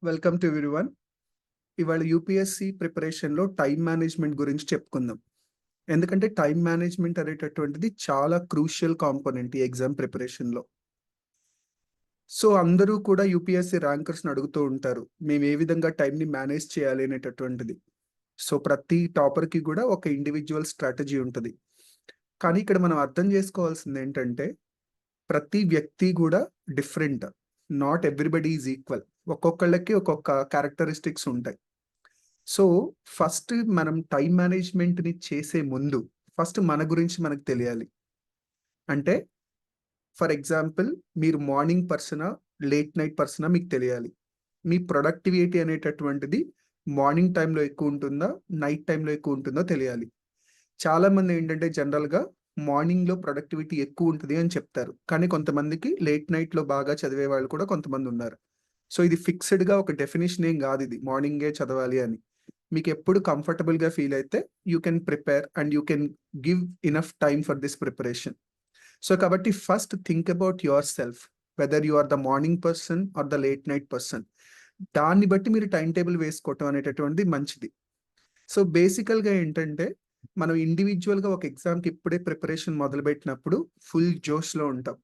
Welcome to everyone. ఇవాళ UPSC ప్రిపరేషన్లో time management గురించి చెప్పుకుందాం. ఎందుకంటే టైం మేనేజ్మెంట్ అనేటటువంటిది చాలా క్రూషియల్ కాంపోనెంట్ ఈ ఎగ్జామ్ ప్రిపరేషన్లో. సో అందరూ కూడా యూపీఎస్సి ర్యాంకర్స్ని అడుగుతూ ఉంటారు, మేము ఏ విధంగా టైంని మేనేజ్ చేయాలి అనేటటువంటిది. సో ప్రతి టాపర్కి కూడా ఒక ఇండివిజువల్ స్ట్రాటజీ ఉంటుంది. కానీ ఇక్కడ మనం అర్థం చేసుకోవాల్సింది ఏంటంటే ప్రతి వ్యక్తి కూడా different. Not everybody is equal. ఒక్కొక్కళ్ళకి ఒక్కొక్క క్యారెక్టరిస్టిక్స్ ఉంటాయి. సో ఫస్ట్ మనం టైం మేనేజ్మెంట్ని చేసే ముందు ఫస్ట్ మన గురించి మనకు తెలియాలి. అంటే ఫర్ ఎగ్జాంపుల్, మీరు మార్నింగ్ పర్సనా లేట్ నైట్ పర్సనా మీకు తెలియాలి. మీ ప్రొడక్టివిటీ అనేటటువంటిది మార్నింగ్ టైంలో ఎక్కువ ఉంటుందా నైట్ టైంలో ఎక్కువ ఉంటుందో తెలియాలి. చాలామంది ఏంటంటే జనరల్గా మార్నింగ్లో ప్రొడక్టివిటీ ఎక్కువ ఉంటుంది అని చెప్తారు, కానీ కొంతమందికి లేట్ నైట్లో బాగా చదివే వాళ్ళు కూడా కొంతమంది ఉన్నారు. సో ఇది ఫిక్స్డ్గా ఒక డెఫినేషన్ ఏం కాదు, ఇది మార్నింగే చదవాలి అని. మీకు ఎప్పుడు కంఫర్టబుల్గా ఫీల్ అయితే you can prepare and you can give enough time for this preparation. So కాబట్టి first think about yourself, whether you are the morning person or the late night person. దాన్ని బట్టి మీరు టైం టేబుల్ వేసుకోవటం అనేటటువంటిది మంచిది. So బేసికల్గా ఏంటంటే మనం ఇండివిజువల్గా ఒక ఎగ్జామ్కి ఇప్పుడే ప్రిపరేషన్ మొదలుపెట్టినప్పుడు ఫుల్ జోష్లో ఉంటాం.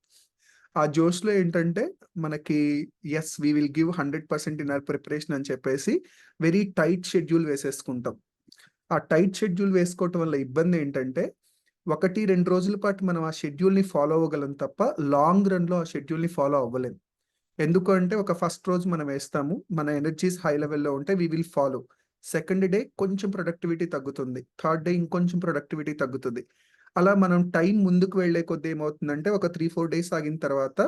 ఆ జోష్లో ఏంటంటే మనకి yes we will give 100% in our preparation అని చెప్పేసి వెరీ టైట్ షెడ్యూల్ వేసేసుకుంటాం. ఆ టైట్ షెడ్యూల్ వేసుకోవటం వల్ల ఇబ్బంది ఏంటంటే 1-2 రోజుల పాటు మనం ఆ షెడ్యూల్ని ఫాలో అవ్వగలం తప్ప లాంగ్ రన్లో ఆ షెడ్యూల్ని ఫాలో అవ్వలేం. ఎందుకు అంటే ఒక ఫస్ట్ రోజు మనం వేస్తాము, మన ఎనర్జీస్ హై లెవెల్లో ఉంటే we will follow. Second day కొంచెం ప్రొడక్టివిటీ తగ్గుతుంది, థర్డ్ డే ఇంకొంచెం ప్రొడక్టివిటీ తగ్గుతుంది. అలా మనం టైం ముందుకు వెళ్లే కొద్దీ ఏమవుతుందంటే ఒక 3-4 డేస్ ఆగిన తర్వాత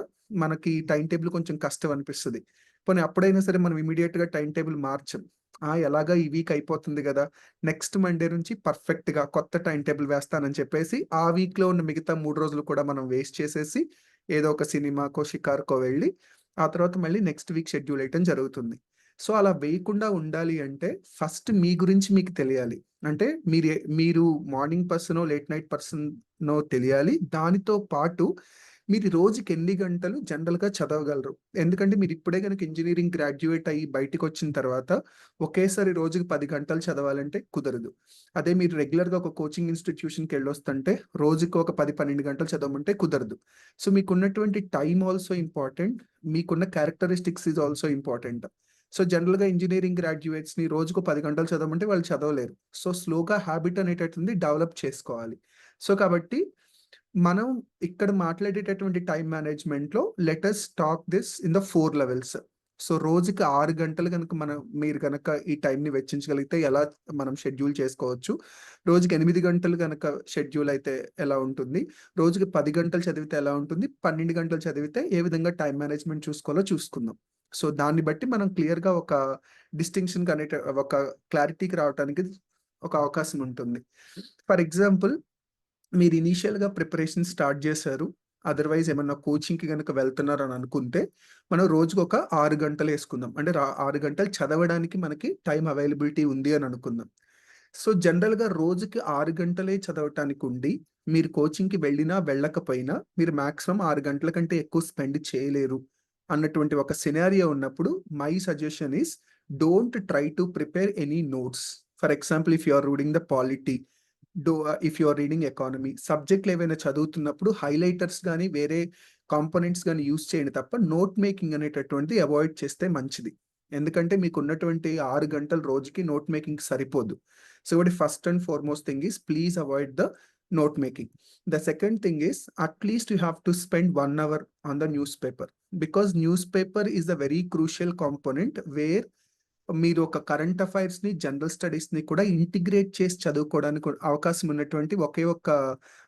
మనకి టైం టేబుల్ కొంచెం కష్టం అనిపిస్తుంది. పోనీ అప్పుడైనా సరే మనం ఇమీడియట్గా టైం టేబుల్ మార్చం. ఎలాగా ఈ వీక్ అయిపోతుంది కదా, నెక్స్ట్ మండే నుంచి పర్ఫెక్ట్గా కొత్త టైం టేబుల్ వేస్తానని చెప్పేసి ఆ వీక్లో ఉన్న మిగతా 3 రోజులు కూడా మనం వేస్ట్ చేసేసి ఏదో ఒక సినిమాకో షికార్కో వెళ్ళి ఆ తర్వాత మళ్ళీ నెక్స్ట్ వీక్ షెడ్యూల్ వేయటం జరుగుతుంది. సో అలా వేయకుండా ఉండాలి అంటే ఫస్ట్ మీ గురించి మీకు తెలియాలి. అంటే మీరు మార్నింగ్ పర్సనో లేట్ నైట్ పర్సనో తెలియాలి. దానితో పాటు మీరు రోజుకి ఎన్ని గంటలు జనరల్గా చదవగలరు. ఎందుకంటే మీరు ఇప్పుడే కనుక ఇంజనీరింగ్ గ్రాడ్యుయేట్ అయ్యి బయటకు వచ్చిన తర్వాత ఒకేసారి రోజుకి 10 గంటలు చదవాలంటే కుదరదు. అదే మీరు రెగ్యులర్గా ఒక కోచింగ్ ఇన్స్టిట్యూషన్కి వెళ్ళొస్తుంటే రోజుకి ఒక 10-12 గంటలు చదవమంటే కుదరదు. సో మీకున్నటువంటి టైం ఆల్సో ఇంపార్టెంట్, మీకున్న characteristics is also important. So జనరల్గా ఇంజనీరింగ్ గ్రాడ్యుయేట్స్ని రోజుకు 10 గంటలు చదవమంటే వాళ్ళు చదవలేరు. సో స్లోగా హ్యాబిట్ అనేటటువంటి డెవలప్ చేసుకోవాలి. సో కాబట్టి మనం ఇక్కడ మాట్లాడేటటువంటి టైం మేనేజ్మెంట్లో let us talk this in the 4 levels. So రోజుకి 6 గంటలు కనుక మీరు కనుక ఈ టైంని వెచ్చించగలిగితే ఎలా మనం షెడ్యూల్ చేసుకోవచ్చు, రోజుకి 8 గంటలు కనుక షెడ్యూల్ అయితే ఎలా ఉంటుంది, రోజుకి 10 గంటలు చదివితే ఎలా ఉంటుంది, 12 గంటలు చదివితే ఏ విధంగా టైం మేనేజ్మెంట్ చూసుకోవాలో చూసుకుందాం. సో దాన్ని బట్టి మనం క్లియర్గా ఒక డిస్టింక్షన్ ఒక క్లారిటీకి రావడానికి ఒక అవకాశం ఉంటుంది. ఫర్ ఎగ్జాంపుల్, మీరు ఇనీషియల్గా ప్రిపరేషన్ స్టార్ట్ చేశారు, అదర్వైజ్ ఏమన్నా కోచింగ్కి కనుక వెళ్తున్నారు అని అనుకుంటే మనం రోజుకు ఒక 6 గంటలు వేసుకుందాం. అంటే 6 గంటలు చదవడానికి మనకి టైం అవైలబిలిటీ ఉంది అని అనుకుందాం. సో జనరల్గా రోజుకి 6 గంటలే చదవటానికి ఉండి మీరు కోచింగ్కి వెళ్ళినా వెళ్ళకపోయినా మీరు మాక్సిమం 6 గంటల కంటే ఎక్కువ స్పెండ్ చేయలేరు అన్నటువంటి ఒక సినారియో ఉన్నప్పుడు my suggestion is don't try to prepare any notes. For example, if you are reading the polity, if you are reading economy, సబ్జెక్ట్లు ఏవైనా చదువుతున్నప్పుడు హైలైటర్స్ కానీ వేరే కాంపోనెంట్స్ కానీ యూస్ చేయండి తప్ప నోట్ మేకింగ్ అనేటటువంటిది అవాయిడ్ చేస్తే మంచిది. ఎందుకంటే మీకు ఉన్నటువంటి 6 గంటలు రోజుకి నోట్ మేకింగ్ సరిపోదు. So what first and foremost thing is please avoid the note making. The second thing is at least you have to spend 1 hour on the newspaper, because newspaper is a very crucial component where మీరు ఒక current అఫైర్స్ని general స్టడీస్ని కూడా integrate చేసి చదువుకోవడానికి అవకాశం ఉన్నటువంటి ఒకే ఒక్క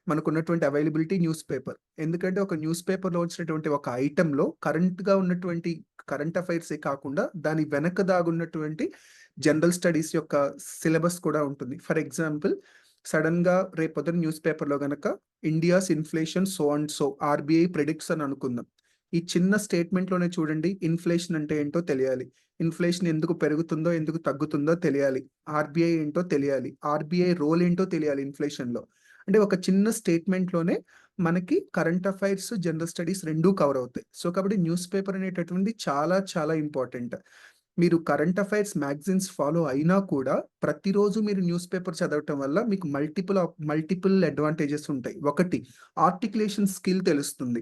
మనకున్నటువంటి availability news paper. ఎందుకంటే ఒక న్యూస్ పేపర్లో వచ్చినటువంటి ఒక ఐటెంలో కరెంట్గా ఉన్నటువంటి కరెంట్ అఫైర్సే కాకుండా దాని వెనక దాగున్నటువంటి జనరల్ స్టడీస్ యొక్క సిలబస్ కూడా ఉంటుంది. ఫర్ ఎగ్జాంపుల్, సడన్గా రేపొద్దున న్యూస్ పేపర్లో కనుక India's inflation so and so RBI ప్రెడిక్ట్స్ అని అనుకుందాం. ఈ చిన్న స్టేట్మెంట్లోనే చూడండి, ఇన్ఫ్లేషన్ అంటే ఏంటో తెలియాలి, ఇన్ఫ్లేషన్ ఎందుకు పెరుగుతుందో ఎందుకు తగ్గుతుందో తెలియాలి, ఆర్బీఐ ఏంటో తెలియాలి, ఆర్బీఐ రోల్ ఏంటో తెలియాలి ఇన్ఫ్లేషన్లో. అంటే ఒక చిన్న స్టేట్మెంట్లోనే మనకి కరెంట్ అఫైర్స్ జనరల్ స్టడీస్ రెండూ కవర్ అవుతాయి. సో కాబట్టి న్యూస్ పేపర్ అనేటటువంటి చాలా చాలా ఇంపార్టెంట్. మీరు కరెంట్ అఫైర్స్ మ్యాగజైన్స్ ఫాలో అయినా కూడా ప్రతిరోజు మీరు న్యూస్ పేపర్ చదవటం వల్ల మీకు మల్టిపుల్ అడ్వాంటేజెస్ ఉంటాయి. ఒకటి, ఆర్టికులేషన్ స్కిల్ తెలుస్తుంది.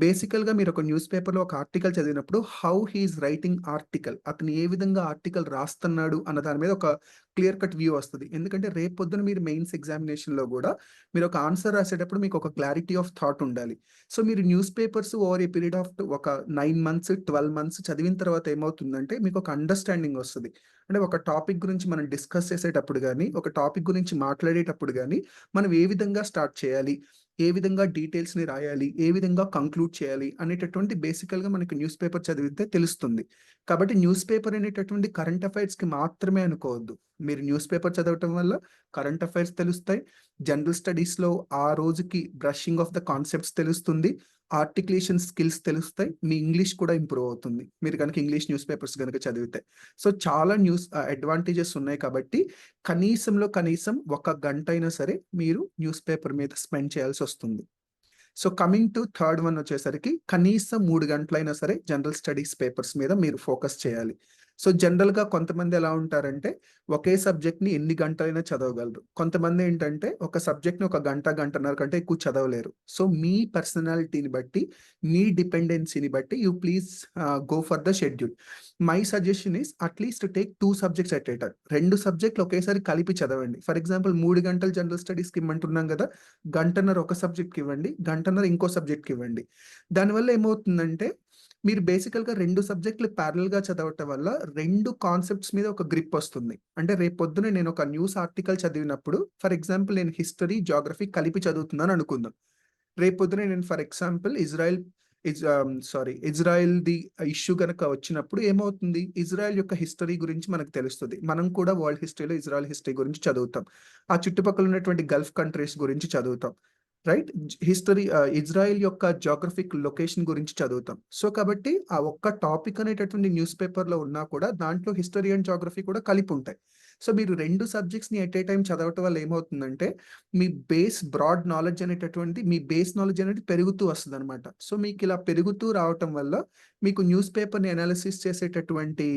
బేసికల్గా మీరు ఒక న్యూస్ పేపర్లో ఒక ఆర్టికల్ చదివినప్పుడు హౌ హీఈస్ రైటింగ్ ఆర్టికల్, అతను ఏ విధంగా ఆర్టికల్ రాస్తున్నాడు అన్న దాని మీద ఒక క్లియర్ కట్ వ్యూ వస్తుంది. ఎందుకంటే రేపు పొద్దున మీరు మెయిన్స్ ఎగ్జామినేషన్లో కూడా మీరు ఒక ఆన్సర్ రాసేటప్పుడు మీకు ఒక క్లారిటీ ఆఫ్ థాట్ ఉండాలి. సో మీరు news papers over a period of ఒక 9 months 12 months చదివిన తర్వాత ఏమవుతుందంటే మీకు ఒక అండర్స్టాండింగ్ వస్తుంది. అంటే ఒక టాపిక్ గురించి మనం డిస్కస్ చేసేటప్పుడు కానీ, ఒక టాపిక్ గురించి మాట్లాడేటప్పుడు కానీ మనం ఏ విధంగా స్టార్ట్ చేయాలి, ఏ విధంగా డీటెయిల్స్ని రాయాలి, ఏ విధంగా కంక్లూడ్ చేయాలి అనేటటువంటి బేసికల్గా మనకి న్యూస్ పేపర్ చదివితే తెలుస్తుంది. కాబట్టి న్యూస్ పేపర్ అనేటటువంటి కరెంట్ అఫైర్స్కి మాత్రమే అనుకోవద్దు. మీరు న్యూస్ పేపర్ చదవటం వల్ల కరెంట్ అఫైర్స్ తెలుస్తాయి, జనరల్ స్టడీస్లో ఆ రోజుకి బ్రషింగ్ ఆఫ్ ద కాన్సెప్ట్స్ తెలుస్తుంది, ఆర్టికులేషన్ స్కిల్స్ తెలుస్తాయి, మీ ఇంగ్లీష్ కూడా ఇంప్రూవ్ అవుతుంది మీరు కనుక ఇంగ్లీష్ న్యూస్ పేపర్స్ కనుక చదివితే. సో చాలా అడ్వాంటేజెస్ ఉన్నాయి. కాబట్టి కనీసం 1 గంట అయినా సరే మీరు న్యూస్ పేపర్ మీద స్పెండ్ చేయాల్సి వస్తుంది. So coming to third one వచ్చేసరికి కనీసం 3 గంటలైనా సరే జనరల్ స్టడీస్ పేపర్స్ మీద మీరు ఫోకస్ చేయాలి. సో జనరల్గా కొంతమంది ఎలా ఉంటారంటే ఒకే సబ్జెక్ట్ని ఎన్ని గంటలైనా చదవగలరు. కొంతమంది ఏంటంటే ఒక సబ్జెక్ట్ని 1 గంట గంటన్నర కంటే ఎక్కువ చదవలేరు. సో మీ పర్సనాలిటీని బట్టి, మీ డిపెండెన్సీని బట్టి you please go for the schedule. My suggestion is at least take 2 subjects at a time. 2 సబ్జెక్టులు ఒకేసారి కలిపి చదవండి. ఫర్ ఎగ్జాంపుల్ 3 గంటలు జనరల్ స్టడీస్కి ఇమ్మంటున్నాం కదా, గంటన్నర ఒక సబ్జెక్ట్కి ఇవ్వండి, గంటన్నర ఇంకో సబ్జెక్ట్కి ఇవ్వండి. దానివల్ల ఏమవుతుందంటే మీరు బేసికల్గా 2 సబ్జెక్టులు ప్యారలల్గా చదవటం వల్ల 2 కాన్సెప్ట్స్ మీద ఒక గ్రిప్ వస్తుంది. అంటే రేపు పొద్దున నేను ఒక న్యూస్ ఆర్టికల్ చదివినప్పుడు ఫర్ ఎగ్జాంపుల్ నేను హిస్టరీ, జాగ్రఫీ కలిపి చదువుతున్నాను అనుకుందాం. రేపు పొద్దున నేను ఫర్ ఎగ్జాంపుల్ ఇజ్రాయెల్‌ది ఇష్యూ గనక వచ్చినప్పుడు ఏమవుతుంది, ఇజ్రాయెల్ యొక్క హిస్టరీ గురించి మనకు తెలుస్తది. మనం కూడా వరల్డ్ హిస్టరీలో ఇజ్రాయెల్ హిస్టరీ గురించి చదువుతాం. ఆ చుట్టుపక్కల ఉన్నటువంటి గల్ఫ్ కంట్రీస్ గురించి చదువుతాం. రైట్? ఇజ్రాయెల్ యొక్క జియోగ్రాఫిక్ లొకేషన్ గురించి చదువుతాం. సో కాబట్టి ఆ ఒక్క టాపిక్ అనేటటువంటి న్యూస్ పేపర్‌లో ఉన్నా కూడా దాంట్లో హిస్టరీ అండ్ జియోగ్రఫీ కూడా కలిపి ఉంటాయి. సో మీరు 2 సబ్జెక్ట్స్‌ని ఎట్ ఏ టైమ్ చదవటం వల్ల ఏమవుతుందంటే మీ బ్రాడ్ నాలెడ్జ్ మీ బేస్ నాలెడ్జ్ అనేది పెరుగుతూ వస్తదనమాట. సో మీకిలా పెరుగుతూ రావటం వల్ల మీకు న్యూస్ పేపర్‌ని అనాలిసిస్ చేసేటటువంటి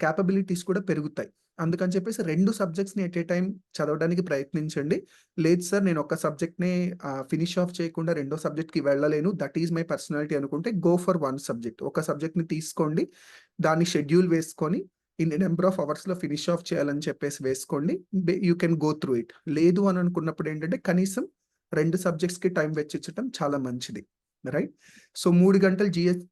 కేపబిలిటీస్ కూడా పెరుగుతాయి. అందుకని చెప్పేసి 2 సబ్జెక్ట్స్‌ని ఎట్ ఏ టైమ్ చదవడానికి ప్రయత్నించండి. లేదు సార్ నేను ఒక సబ్జెక్ట్‌నే ఫినిష్ ఆఫ్ చేయకుండా రెండో సబ్జెక్ట్‌కి వెళ్ళలేను, దట్ ఈస్ మై పర్సనాలిటీ అనుకుంటే గో ఫర్ 1 సబ్జెక్ట్. ఒక సబ్జెక్ట్‌ని తీసుకోండి, దాన్ని షెడ్యూల్ వేసుకొని ఇన్ని నంబర్ ఆఫ్ అవర్స్‌లో ఫినిష్ ఆఫ్ చేయాలని చెప్పేసి వేసుకోండి. You can go through it. లేదు అని అనుకున్నప్పుడు ఏంటంటే కనీసం 2 సబ్జెక్ట్స్‌కి టైం వెచ్చించటం చాలా మంచిది. రైట్? సో 3 గంటలు జీఎస్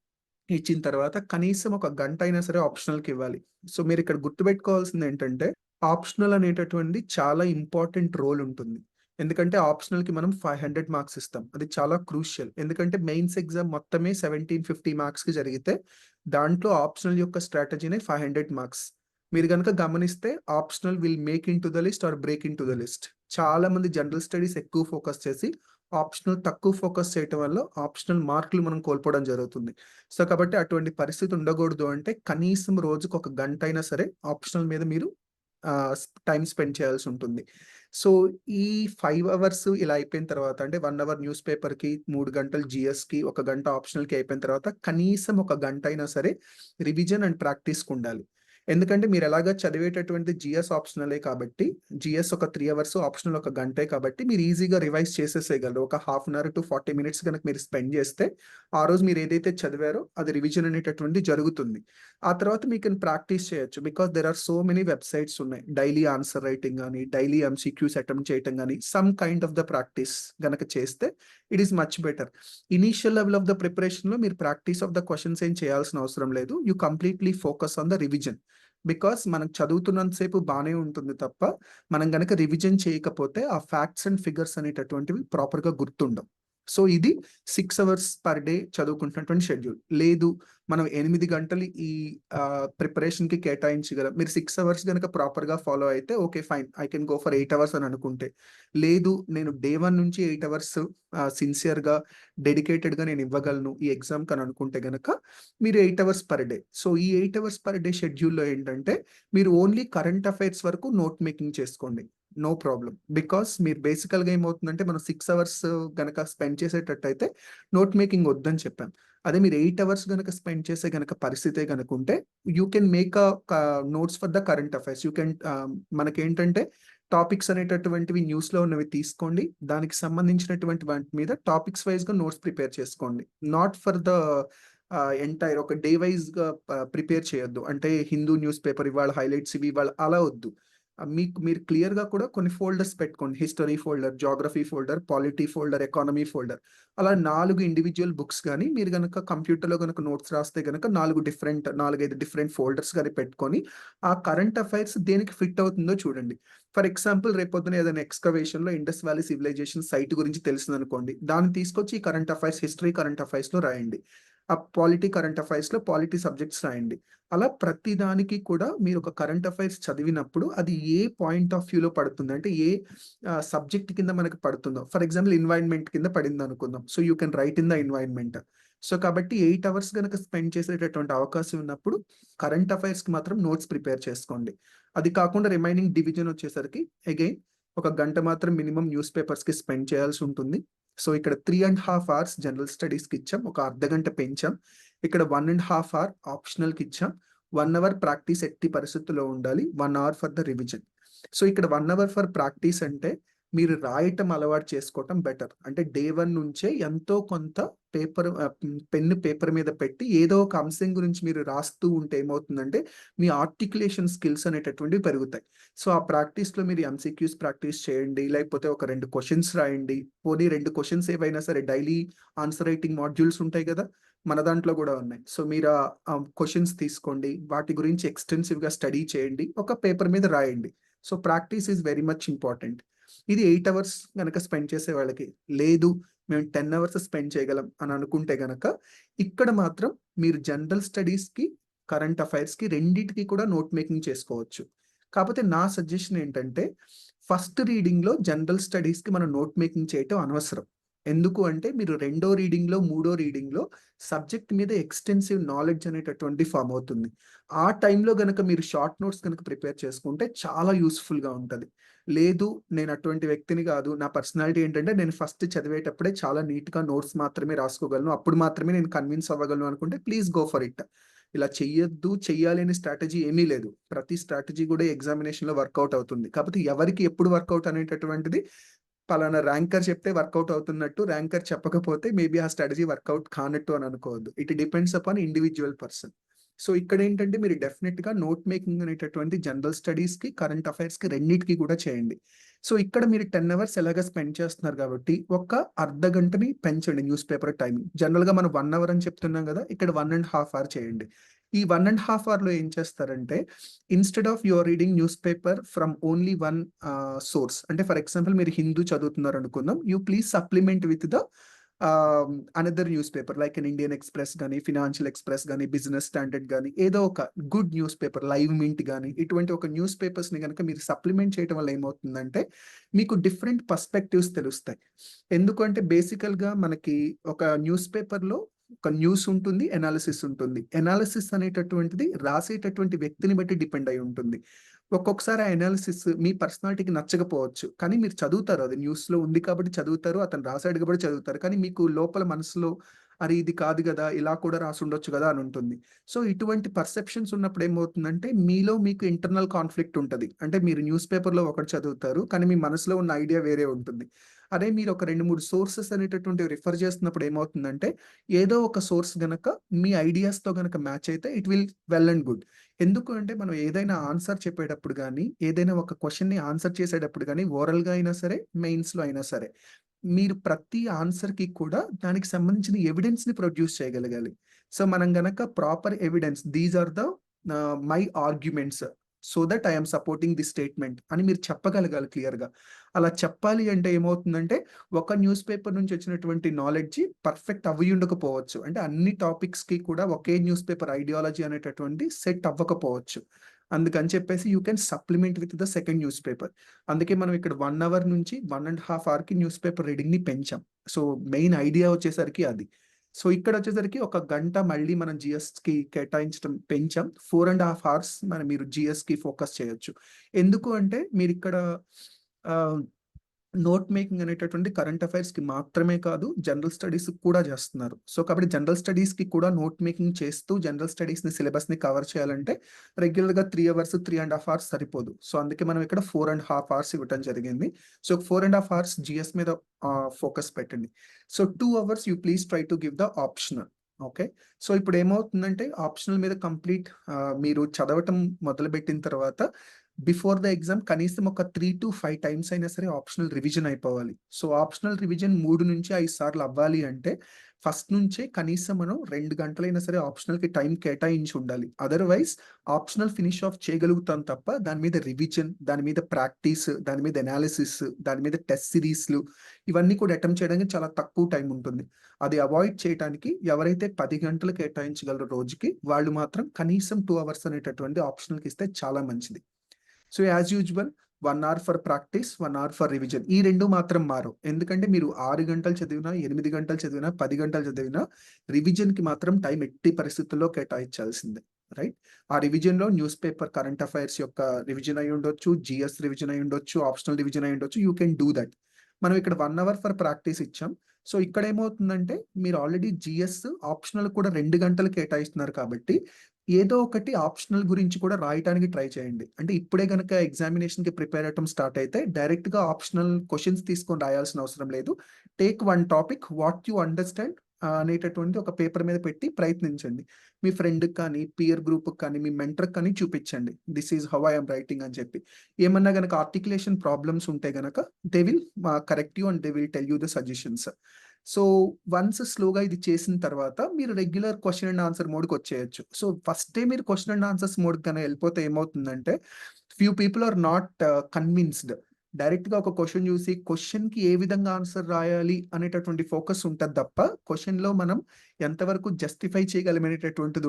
ఇచ్చిన తర్వాత కనీసం 1 గంట అయినా సరే ఆప్షనల్‌కి ఇవ్వాలి. సో మీరిక్కడ గుర్తుపెట్టుకోవాల్సింది ఏంటంటే ఆప్షనల్ అనేటటువంటిది చాలా ఇంపార్టెంట్ రోల్ ఉంటుంది. ఎందుకంటే ఆప్షనల్‌కి మనం 500 మార్క్స్ ఇస్తాం. అది చాలా క్రూషియల్. ఎందుకంటే మెయిన్స్ ఎగ్జామ్ మొత్తమే 1750 మార్క్స్‌కి జరిగితే దాంట్లో ఆప్షనల్ యొక్క స్ట్రాటజీనే 500 మార్క్స్. మీరు గనుక గమనిస్తే optional will make into the list or break into the list. చాలా మంది జనరల్ స్టడీస్ ఎక్కువ ఫోకస్ చేసి ఆప్షనల్ తక్కువ ఫోకస్ చేయటం వల్ల ఆప్షనల్ మార్కులు మనం కోల్పోవడం జరుగుతుంది. సో కాబట్టి అటువంటి పరిస్థితి ఉండకూడదు అంటే కనీసం రోజుకు 1 గంట అయినా సరే ఆప్షనల్ మీద మీరు టైమ్ స్పెండ్ చేయాల్సి ఉంటుంది. సో ఈ 5 అవర్స్ ఇలా అయిపోయిన తర్వాత అంటే 1 అవర్ న్యూస్ పేపర్‌కి, 3 గంటలు జీఎస్‌కి, 1 గంట ఆప్షనల్‌కి అయిపోయిన తర్వాత కనీసం 1 గంట అయినా సరే రివిజన్ అండ్ ప్రాక్టీస్‌కి ఉండాలి. ఎందుకంటే మీరు ఎలాగా చదివేటటువంటి జీఎస్ ఆప్షనలే కాబట్టి, జీఎస్ ఒక 3 అవర్స్, ఆప్షనల్ 1 గంటే కాబట్టి మీరు ఈజీగా రివైజ్ చేసేసేయగలరు. ఒక half an hour to 40 minutes గనక మీరు స్పెండ్ చేస్తే, ఆ రోజు మీరు ఏదైతే చదివారో అది రివిజన్ అనేటటువంటిది జరుగుతుంది. ఆ తర్వాత మీకు ప్రాక్టీస్ చేయొచ్చు. Because there are so many websites ఉన్నాయి. డైలీ ఆన్సర్ రైటింగ్ గాని, డైలీ ఎంసీక్యూస్ అటెంప్ట్ చేయటం గాని, some kind of the practice గనక చేస్తే it is much better. Initial level of the ప్రిపరేషన్‌లో మీరు ప్రాక్టీస్ ఆఫ్ ద క్వెషన్స్ ఏం చేయాల్సిన అవసరం లేదు. You completely focus on the revision. Because మనం చదువుతున్నంత సేపు బానే ఉంటుంది తప్ప, మనం గనక రివిజన్ చేయకపోతే ఆ ఫ్యాక్ట్స్ అండ్ ఫిగర్స్ అనేటటువంటివి ప్రాపర్‌గా గుర్తుండవు. సో ఇది 6 అవర్స్ పర్ డే చదువుకుంటున్నటువంటి షెడ్యూల్. లేదు మనం 8 గంటలు ఈ ప్రిపరేషన్‌కి కేటాయించగలం. మీరు 6 అవర్స్ గనక ప్రాపర్‌గా ఫాలో అయితే okay fine. I can go for 8 hours అని అనుకుంటే. లేదు నేను డే 1 నుంచి 8 అవర్స్ సిన్సియర్‌గా, డెడికేటెడ్‌గా నేను ఇవ్వగలను ఈ ఎగ్జామ్‌కి అని అనుకుంటే గనక మీరు 8 అవర్స్ పర్ డే. సో ఈ 8 అవర్స్ పర్ డే షెడ్యూల్‌లో ఏంటంటే మీరు ఓన్లీ కరెంట్ అఫైర్స్ వరకు నోట్ మేకింగ్ చేసుకోండి. No problem. బికాస్ మీరు బేసికల్‌గా ఏమవుతుందంటే మనం 6 అవర్స్ గనక స్పెండ్ చేసేటట్టయితే నోట్ మేకింగ్ వద్దని చెప్పాం. అదే మీరు 8 అవర్స్ గనక స్పెండ్ చేసే గనక పరిస్థితే గనుకుంటే, you can make notes for the current affairs. You can మనకేంటంటే టాపిక్స్ అనేటటువంటివి న్యూస్‌లో ఉన్నవి తీసుకోండి. దానికి సంబంధించినటువంటి వాటి మీద టాపిక్స్ వైస్‌గా నోట్స్ ప్రిపేర్ చేసుకోండి. నాట్ ఫర్ ద ఎంటైర్ ఒక డే వైస్‌గా ప్రిపేర్ చేయొద్దు. అంటే హిందూ న్యూస్ పేపర్ ఇవాళ హైలైట్స్ ఇవి ఇవాళ అలా వద్దు. మీకు మీరు క్లియర్‌గా కూడా కొన్ని ఫోల్డర్స్ పెట్టుకోండి. History folder, Geography folder, polity folder, economy folder. అలా 4 ఇండివిడ్యువల్ బుక్స్ గాని, మీరు గనక కంప్యూటర్‌లో గనక నోట్స్ రాస్తే గనక 4, 5 డిఫరెంట్ ఫోల్డర్స్ గాని పెట్టుకొని, ఆ కరెంట్ అఫైర్స్ దేనికి ఫిట్ అవుతుందో చూడండి. ఫర్ ఎగ్జాంపుల్ రేపొద్దున ఏదైనా ఎక్స్‌కవేషన్‌లో ఇండస్ వ్యాలీ సివిలైజేషన్ సైట్ గురించి తెలిసిందనుకోండి. దాన్ని తీసుకొచ్చి ఈ కరెంట్ అఫైర్స్, హిస్టరీ కరెంట్ అఫైర్స్‌లో రాయండి. ఆ పాలిటీ కరెంట్ అఫైర్స్‌లో పాలిటీ సబ్జెక్ట్స్ రాయండి. అలా ప్రతి దానికి కూడా మీరు ఒక కరెంట్ అఫైర్స్ చదివినప్పుడు అది ఏ పాయింట్ ఆఫ్ వ్యూలో పడుతుంది. అంటే ఏ సబ్జెక్ట్ కింద మనకు పడుతుందో. ఫర్ ఎగ్జాంపుల్ ఎన్వైర్న్‌మెంట్ కింద పడిందనుకుందాం. So, you can write in the environment. So, కాబట్టి 8 అవర్స్ గనక స్పెండ్ చేసేటటువంటి అవకాశం ఉన్నప్పుడు కరెంట్ అఫైర్స్‌కి మాత్రం నోట్స్ ప్రిపేర్ చేసుకోండి. అది కాకుండా రిమైనింగ్ డివిజన్ వచ్చేసరికి అగైన్ ఒక గంట మాత్రం మినిమమ్ న్యూస్ పేపర్స్‌కి స్పెండ్ చేయాల్సి ఉంటుంది. సో, ఇక్కడ 3½ అవర్స్ జనరల్ స్టడీస్‌కి ఇచ్చాం. ఒక అర్ధగంట పెంచాం. ఇక్కడ 1½ అవర్ ఆప్షనల్‌కి ఇచ్చాం. 1 అవర్ ప్రాక్టీస్ ఎట్టి పరిస్థితుల్లో ఉండాలి. 1 hour for the revision. So, ఇక్కడ 1 అవర్ ఫర్ ప్రాక్టీస్ అంటే మీరు రాయటం అలవాటు చేసుకోవటం బెటర్. అంటే డే 1 నుంచే ఎంతో కొంత పెన్ను పేపర్ మీద పెట్టి ఏదో ఒక అంశం గురించి మీరు రాస్తూ ఉంటే ఏమవుతుందంటే, మీ ఆర్టిక్యులేషన్ స్కిల్స్ అనేటటువంటివి పెరుగుతాయి. సో, ఆ ప్రాక్టీస్‌లో మీరు ఎంసీక్యూస్ ప్రాక్టీస్ చేయండి. లేకపోతే ఒక 2 క్వెషన్స్ రాయండి. పోనీ 2 క్వెషన్స్ ఏవైనా సరే డైలీ ఆన్సర్ రైటింగ్ మాడ్యూల్స్ ఉంటాయి గదా! మన దాంట్లో గూడా ఉన్నాయి. సో, మీరు క్వెషన్స్ తీసుకోండి. వాటి గురించి ఎక్స్‌టెన్సివ్‌గా స్టడీ చేయండి. ఒక పేపర్ మీద రాయండి. So, practice is very much important. ఇది 8 అవర్స్ గనక స్పెండ్ చేసే వాళ్ళకి. లేదు మేము 10 అవర్స్ స్పెండ్ చేయగలం అని అనుకుంటే గనక, ఇక్కడ మాత్రం మీరు జనరల్ స్టడీస్‌కి, కరెంట్ అఫైర్స్‌కి రెండిటికి కూడా నోట్ మేకింగ్ చేసుకోవచ్చు. కాపోతే నా సజెషన్ ఏంటంటే, ఫస్ట్ రీడింగ్‌లో జనరల్ స్టడీస్‌కి మనం నోట్ మేకింగ్ చేయటం అనవసరం. ఎందుకు అంటే మీరు రెండో రీడింగ్‌లో, మూడో రీడింగ్‌లో సబ్జెక్ట్ మీద ఎక్స్‌టెన్సివ్ నాలెడ్జ్ అనేటటువంటిది ఫార్మ్ అవుతుంది. ఆ టైంలో గనక మీరు షార్ట్ నోట్స్ గనక ప్రిపేర్ చేసుకుంటే చాలా యూజ్‌ఫుల్‌గా ఉంటది. లేదు నేను అటువంటి వ్యక్తిని గాదు. నా పర్సనాలిటీ ఏంటంటే నేను ఫస్ట్ చదివేటప్పుడే చాలా నీట్‌గా నోట్స్ మాత్రమే రాసుకోగలను. అప్పుడు మాత్రమే నేను కన్విన్స్ అవ్వగలను అనుకుంటే ప్లీజ్ గో ఫర్ ఇట్. ఇలా చెయ్యొద్దు, చెయ్యాలి అనే స్ట్రాటజీ ఏమీ లేదు. ప్రతి స్ట్రాటజీ గూడా ఎగ్జామినేషన్‌లో వర్కౌట్ అవుతుంది. కాపోతే ఎవరికి ఎప్పుడు వర్కౌట్ అనేటటువంటిది పలానా ర్యాంకర్ చెప్తే వర్కౌట్ అవుతున్నట్టు, ర్యాంకర్ చెప్పకపోతే మేబీ ఆ స్ట్రాటజీ వర్కౌట్ కానట్టు అని అనుకోవద్దు. It depends upon individual person. So, ఇక్కడేంటంటే మీరు డెఫినిట్‌గా నోట్ మేకింగ్ అనేటటువంటి జనరల్ స్టడీస్‌కి, కరెంట్ అఫైర్స్‌కి రెండిటికి కూడా చేయండి. సో, ఇక్కడ మీరు 10 అవర్స్ ఎలాగా స్పెండ్ చేస్తున్నారు కాబట్టి, ఒక అర్ధగంటని పెంచండి న్యూస్ పేపర్ టైమింగ్. జనరల్‌గా మనం 1 అవర్ అని చెప్తున్నాం గదా! ఇక్కడ 1½ అవర్ చేయండి. ఈ 1½ అవర్‌లో ఏం చేస్తారంటే, instead of you are reading newspaper from only one source. అంటే ఫర్ ఎగ్జాంపుల్ మీరు హిందూ చదువుతున్నారనుకుందాం. You please supplement with the another newspaper like an Indian Express గాని, ఫినాన్షియల్ ఎక్స్‌ప్రెస్ గాని, బిజినెస్ స్టాండర్డ్ గాని, ఏదో ఒక good newspaper, Live Mint గాని, ఇటువంటి ఒక న్యూస్ పేపర్స్‌ని గనక మీరు సప్లిమెంట్ చేయటం వల్ల ఏమవుతుందంటే, మీకు డిఫరెంట్ పర్స్‌పెక్టివ్స్ తెలుస్తాయి. ఎందుకంటే బేసికల్‌గా మనకి ఒక న్యూస్ పేపర్‌లో ఒక న్యూస్ ఉంటుంది, అనాలిసిస్ ఉంటుంది. అనాలిసిస్ అనేటటువంటిది రాసేటటువంటి వ్యక్తిని బట్టి డిపెండ్ అయి ఉంటుంది. ఒక్కొక్కసారి ఆ అనాలిసిస్ మీ పర్సనాలిటీకి నచ్చకపోవచ్చు. కానీ మీరు చదువుతారు. అది న్యూస్‌లో ఉంది కాబట్టి చదువుతారు. అతను రాసాడు కాబట్టి చదువుతారు. కానీ మీకు లోపల మనసులో అరే! ఇది కాదు గదా! ఇలా కూడా రాసుండొచ్చు గదా! అని ఉంటుంది. సో, ఇటువంటి పర్సెప్షన్స్ ఉన్నప్పుడు ఏమవుతుందంటే మీలో మీకు ఇంటర్నల్ కాన్‌ఫ్లిక్ట్ ఉంటది. అంటే మీరు న్యూస్ పేపర్‌లో ఒకటి చదువుతారు. కానీ మీ మనసులో ఉన్న ఐడియా వేరే ఉంటుంది. అదే మీరు ఒక 2, 3 సోర్సెస్ అనేటటువంటివి రిఫర్ చేస్తున్నప్పుడు ఏమవుతుందంటే ఏదో ఒక సోర్స్ గనక మీ ఐడియాస్‌తో గనక మ్యాచ్ అయితే it will well and good. ఎందుకు అంటే మనం ఏదైనా ఆన్సర్ చెప్పేటప్పుడు గాని, ఏదైనా ఒక క్వెషన్‌ని ఆన్సర్ చేసేటప్పుడు గాని, ఓరల్‌గా అయినా సరే, మెయిన్స్‌లో అయినా సరే, మీరు ప్రతి ఆన్సర్‌కి కూడా దానికి సంబంధించిన ఎవిడెన్స్‌ని ప్రొడ్యూస్ చేయగలగాలి. సో, మనం గనక proper evidence these are the my arguments. So that I am supporting this statement అని మీరు చెప్పగలగాలి క్లియర్‌గా. అలా చెప్పాలి అంటే ఏమవుతుందంటే, ఒక న్యూస్ పేపర్ నుంచి వచ్చినటువంటి నాలెడ్జి పర్ఫెక్ట్ అవ్వియుండకపోవచ్చు. అంటే అన్ని టాపిక్స్‌కి కూడా ఒకే న్యూస్ పేపర్ ఐడియాలజీ అనేటటువంటిది సెట్ అవ్వకపోవచ్చు. అందుకని చెప్పేసి you can supplement with the second news paper. అందుకే మనం ఇక్కడ 1 అవర్ నుంచి 1½ అవర్‌కి న్యూస్ పేపర్ రీడింగ్‌ని పెంచాం. సో, మెయిన్ ఐడియా వచ్చేసరికి అది. సో, ఇక్కడొచ్చేసరికి ఒక గంట మళ్ళీ మనం జీఎస్‌కి కేటాయించడం పెంచాం. 4½ అవర్స్ మీరు జీఎస్‌కి ఫోకస్ చేయొచ్చు. ఎందుకు అంటే మీరిక్కడ ఆహ్ నోట్ మేకింగ్ అనేటటువంటి కరెంట్ అఫైర్స్‌కి మాత్రమే కాదు, జనరల్ స్టడీస్‌కి కూడా చేస్తున్నారు. సో, కాబట్టి జనరల్ స్టడీస్‌కి కూడా నోట్ మేకింగ్ చేస్తూ జనరల్ స్టడీస్‌ని సిలబస్‌ని కవర్ చేయాలంటే రెగ్యులర్‌గా 3 అవర్స్, 3½ అవర్స్ సరిపోదు. సో, అందుకే మనం ఇక్కడ 4½ అవర్స్ ఇవ్వటం జరిగింది. సో, 4½ అవర్స్ జీఎస్ మీద ఫోకస్ పెట్టండి. So, 2 hours you please try to give the optional. Okay. So, ఇప్పుడేమవుతుందంటే ఆప్షనల్ మీద మీరు చదవటం మొదలుపెట్టిన తర్వాత బిఫోర్ ద ఎగ్జామ్ కనీసం ఒక 3-5 టైమ్స్ అయినా సరే ఆప్షనల్ రివిజన్ అయిపోవాలి. సో, ఆప్షనల్ రివిజన్ 3-5 సార్లు అవ్వాలి అంటే ఫస్ట్ నుంచే కనీసం మనం 2 గంటలైనా సరే ఆప్షనల్‌కి టైం కేటాయించి ఉండాలి. అదర్‌వైజ్ ఆప్షనల్ ఫినిష్ ఆఫ్ చేయగలుగుతాం తప్ప దాని మీద రివిజన్, దాని మీద ప్రాక్టీస్, దాని మీద అనాలిసిస్, దాని మీద టెస్ట్ సిరీస్‌లు ఇవన్నీ కూడా అటెంప్ట్ చేయడానికి చాలా తక్కువ టైం ఉంటుంది. అది అవాయిడ్ చేయటానికి ఎవరైతే 10 గంటలు కేటాయించగలరో రోజుకి, వాళ్ళు మాత్రం కనీసం 2 అవర్స్ అనేటటువంటి ఆప్షనల్‌కి ఇస్తే చాలా మంచిది. So, as usual 1 hour for practice, 1 hour for revision. ఈ 2 మాత్రం మారవు. ఎందుకంటే మీరు 6 గంటలు చదివినా, 8 గంటలు చదివినా, 10 గంటలు చదివినా రివిజన్‌కి మాత్రం టైం ఎట్టి పరిస్థితుల్లో కేటాయించాల్సిందే. రైట్? ఆ రివిజన్‌లో న్యూస్ పేపర్ కరెంట్ అఫైర్స్ యొక్క రివిజన్ అయ్యుండొచ్చు, జీఎస్ రివిజన్ అయ్యుండొచ్చు, ఆప్షనల్ రివిజన్ అయ్యుండొచ్చు. You can do that. మనం ఇక్కడ 1 అవర్ ఫర్ ప్రాక్టీస్ ఇచ్చాం. సో, ఇక్కడేమవుతుందంటే మీరు ఆల్రెడీ జీఎస్, ఆప్షనల్ కూడా 2 గంటలు కేటాయిస్తున్నారు కాబట్టి ఏదో ఒకటి ఆప్షనల్ గురించి కూడా రాయటానికి ట్రై చేయండి. అంటే ఇప్పుడే గనక ఎగ్జామినేషన్‌కి ప్రిపేర్ అవ్వటం స్టార్ట్ అయితే డైరెక్ట్‌గా ఆప్షనల్ క్వెషన్స్ తీసుకొని రాయాల్సిన అవసరం లేదు. Take one topic what you understand అనేటటువంటి ఒక పేపర్ మీద పెట్టి ప్రయత్నించండి. మీ ఫ్రెండ్‌కి కానీ, పీర్ గ్రూప్‌కి కానీ, మీ మెంటర్‌కి కానీ చూపించండి. This is how I am writing అని చెప్పి. ఏమన్నా గనక ఆర్టిక్యులేషన్ ప్రాబ్లమ్స్ ఉంటే గనక they will correct you and they will tell you the suggestions. So, once స్లోగా ఇది చేసిన తర్వాత మీరు రెగ్యులర్ క్వెషన్ అండ్ ఆన్సర్ మోడ్‌కొచ్చేయొచ్చు. సో, ఫస్టే మీరు క్వెషన్ అండ్ ఆన్సర్స్ మోడ్‌కి గాని ఎళ్ళిపోతే ఏమవుతుందంటే, few people are not convinced. డైరెక్ట్‌గా ఒక క్వెషన్ చూసి క్వెషన్‌కి ఏ విధంగా ఆన్సర్ రాయాలి అనేటటువంటి ఫోకస్ ఉంటది తప్ప, క్వెషన్‌లో మనం ఎంతవరకు జస్టిఫై చేయగలం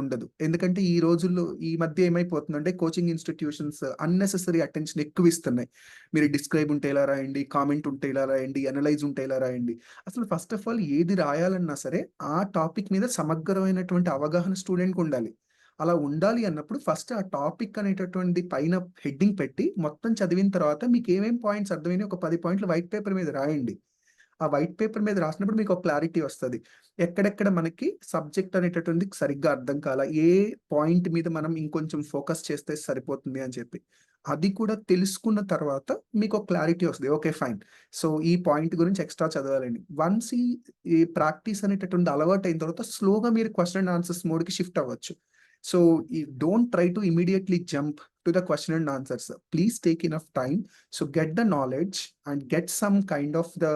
ఉండదు. ఎందుకంటే ఈ రోజుల్లో ఈ మధ్య ఏమైపోతుందంటే కోచింగ్ ఇన్‌స్టిట్యూషన్స్ అన్నెసెసరీ అటెన్షన్ ఎక్కువిస్తున్నాయి. మీరు డిస్క్రైబ్ ఉంటే ఇలా రాయండి, కామెంట్ ఉంటే ఇలా రాయండి, అనలైజ్ ఉంటే ఇలా రాయండి. అసలు ఫస్ట్ ఆఫ్ ఆల్ ఏది రాయాలన్నా సరే, ఆ టాపిక్ మీద సమగ్రమైనటువంటి అవగాహన స్టూడెంట్‌కుండాలి. అలా ఉండాలి అన్నప్పుడు ఫస్ట్ ఆ టాపిక్ అనేటటువంటిది పైన హెడ్డింగ్ పెట్టి, మొత్తం చదివిన తర్వాత మీకేమేం పాయింట్స్ అర్థమైనాయి ఒక 10 పాయింట్లు వైట్ పేపర్ మీద రాయండి. ఆ వైట్ పేపర్ మీద రాసినప్పుడు మీకొక క్లారిటీ వస్తది. ఎక్కడెక్కడ మనకి సబ్జెక్ట్ అనేటటువంటిది సరిగ్గా అర్థం కాలా, ఏ పాయింట్ మీద మనం ఇంకొంచెం ఫోకస్ చేస్తే సరిపోతుంది అని చెప్పి. అది కూడా తెలుసుకున్న తర్వాత మీకొక క్లారిటీ వస్తది. ఓకే. ఫైన్. సో, ఈ పాయింట్ గురించి ఎక్స్‌ట్రా చదవాలని. వన్స్ ఈ ప్రాక్టీస్ అనేటటువంటిది అలవాటయిన తర్వాత స్లోగా మీరు క్వెషన్ అండ్ ఆన్సర్స్ మోడ్‌కి షిఫ్ట్ అవ్వచ్చు. సో, ఈ don't try to immediately jump to the question and answers. Please take enough time. So get the knowledge and get some kind of the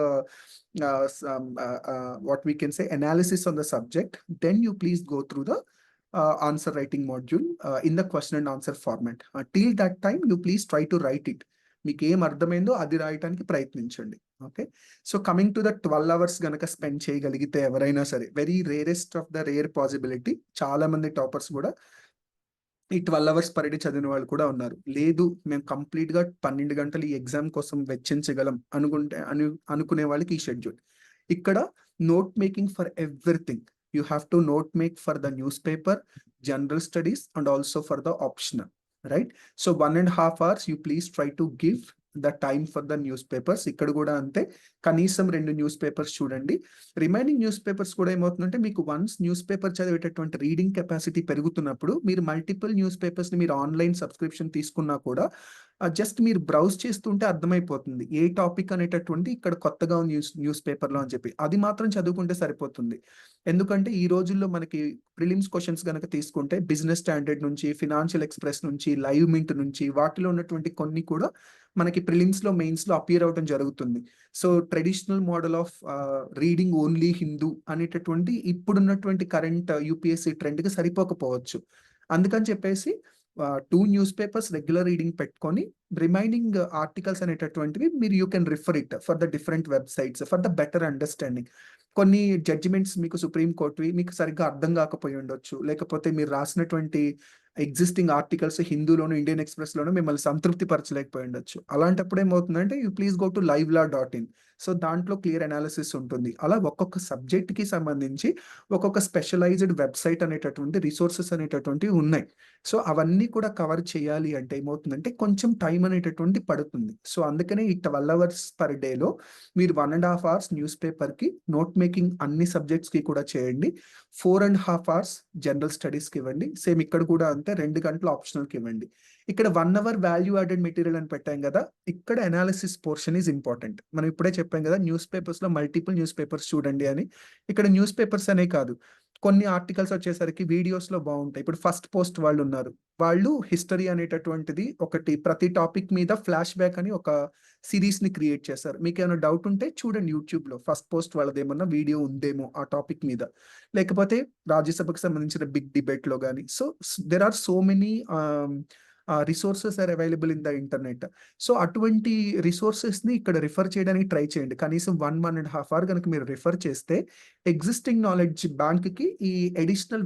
what we can say analysis on the subject. Then you please go through the answer writing module in the question and answer format. Till that time, you please try to write it. మీకు ఏం అర్థమైందో అది రాయటానికి ప్రయత్నించండి. Okay. So, coming to the 12 hours గనక spend చేయగలిగితే ఎవరైనా సరే, very rarest of the rare possibility చాలా మంది టాపర్స్ కూడా ఈ 12 అవర్స్ పర్ డే చదివిన వాళ్ళు కూడా ఉన్నారు. లేదు మేము కంప్లీట్‌గా 12 గంటలు ఈ ఎగ్జామ్ కోసం వెచ్చించగలం అనుకునే వాళ్ళకి ఈ షెడ్యూల్. ఇక్కడ note making for everything. You have to note make for the newspaper, general studies and also for the optional. Right? So, 1½ hours you please try to give the time for the newspapers. ఇక్కడ కూడా అంతే. కనీసం 2 newspapers చూడండి. Remaining newspapers కూడా ఏమవుతుందంటే మీకు once newspaper చదివేటటువంటి reading capacity పెరుగుతున్నప్పుడు మీరు మల్టిపుల్ న్యూస్ పేపర్స్‌ని మీరు ఆన్‌లైన్ సబ్స్క్రిప్షన్ తీసుకున్నా కూడా జస్ట్ మీరు బ్రౌజ్ చేస్తుంటే అర్థమైపోతుంది. ఏ టాపిక్ అనేటటువంటిది ఇక్కడ కొత్తగా ఉంది న్యూస్ పేపర్‌లో అని చెప్పి. అది మాత్రం చదువుకుంటే సరిపోతుంది. ఎందుకంటే ఈ రోజుల్లో మనకి ప్రిలిమ్స్ క్వెషన్స్ గనక తీసుకుంటే బిజినెస్ స్టాండర్డ్ నుంచి, ఫినాన్షియల్ ఎక్స్‌ప్రెస్ నుంచి, లైవ్ మింట్ నుంచి వాటిలో ఉన్నటువంటి కొన్ని కూడా మనకి ప్రిలిమ్స్‌లో, మెయిన్స్‌లో అపియర్ అవ్వటం జరుగుతుంది. So, traditional model of reading only Hindu అనేటటువంటి ఇప్పుడున్నటువంటి కరెంట్ యూపీఎస్సీ ట్రెండ్‌కి సరిపోకపోవచ్చు. అందుకని చెప్పేసి 2 న్యూస్ పేపర్స్ రెగ్యులర్ రీడింగ్ పెట్టుకొని రిమైనింగ్ ఆర్టికల్స్ అనేటటువంటివి మీరు you can refer it for the different websites for the better understanding. కొన్ని జడ్జిమెంట్స్ మీకు సుప్రీం కోర్ట్‌వి మీకు సరిగ్గా అర్థం కాకపోయి ఉండొచ్చు. లేకపోతే మీరు రాసినటువంటి ఎగ్జిస్టింగ్ ఆర్టికల్స్ హిందూలోను, ఇండియన్ ఎక్స్‌ప్రెస్‌లోను మిమ్మల్ని సంతృప్తి పరచలేకపోయి ఉండొచ్చు. అలాంటప్పుడు ఏమవుతుందంటే you please go to livelaw.in. So దాంట్లో క్లియర్ అనాలిసిస్ ఉంటుంది. అలా ఒక్కొక్క సబ్జెక్ట్‌కి సంబంధించి ఒక్కొక్క స్పెషలైజ్డ్ వెబ్‌సైట్ అనేటటువంటి రిసోర్సెస్ అనేటటువంటివి ఉన్నాయి. సో అవన్నీ కూడా కవర్ చేయాలి అంటే ఏమవుతుందంటే కొంచెం టైం అనేటటువంటిది పడుతుంది. సో అందుకనే ఈ 12 అవర్స్ పర్ డేలో మీరు 1½ అవర్స్ న్యూస్ పేపర్‌కి, నోట్ మేకింగ్ అన్ని సబ్జెక్ట్స్‌కి కూడా చేయండి. 4½ అవర్స్ జనరల్ స్టడీస్‌కి ఇవ్వండి. సేమ్ ఇక్కడ కూడా అంతే 2 గంటలు ఆప్షనల్‌కి ఇవ్వండి. ఇక్కడ 1 అవర్ వాల్యూ యాడెడ్ మెటీరియల్ అని పెట్టాం కదా! ఇక్కడ అనాలిసిస్ పోర్షన్ ఈస్ ఇంపార్టెంట్. మనం ఇప్పుడే చెప్పాం కదా! న్యూస్ పేపర్స్‌లో మల్టిపుల్ న్యూస్ పేపర్స్ చూడండి అని. ఇక్కడ న్యూస్ పేపర్స్ అనే కాదు. కొన్ని ఆర్టికల్స్ వచ్చేసరికి వీడియోస్‌లో బావుంటాయి. ఇప్పుడు ఫస్ట్ పోస్ట్ వాళ్ళున్నారు. వాళ్ళు హిస్టరీ అనేటటువంటిది ఒకటి ప్రతి టాపిక్ మీద ఫ్లాష్ బ్యాక్ అని ఒక సీరీస్‌ని క్రియేట్ చేశారు. మీకేమైనా డౌట్ ఉంటే చూడండి యూట్యూబ్‌లో. ఫస్ట్ పోస్ట్ వాళ్ళదేమన్నా వీడియో ఉందేమో ఆ టాపిక్ మీద. లేకపోతే రాజ్యసభకు సంబంధించిన బిగ్ డిబేట్‌లో గాని. So, there are so many resources are available in the internet. So, అటువంటి రిసోర్సెస్‌ని ఇక్కడ రిఫర్ చేయడానికి ట్రై చేయండి. కనీసం 1½ అవర్ గనక మీరు రిఫర్ చేస్తే ఎగ్జిస్టింగ్ నాలెడ్జ్ బ్యాంక్‌కి ఈ అడిషనల్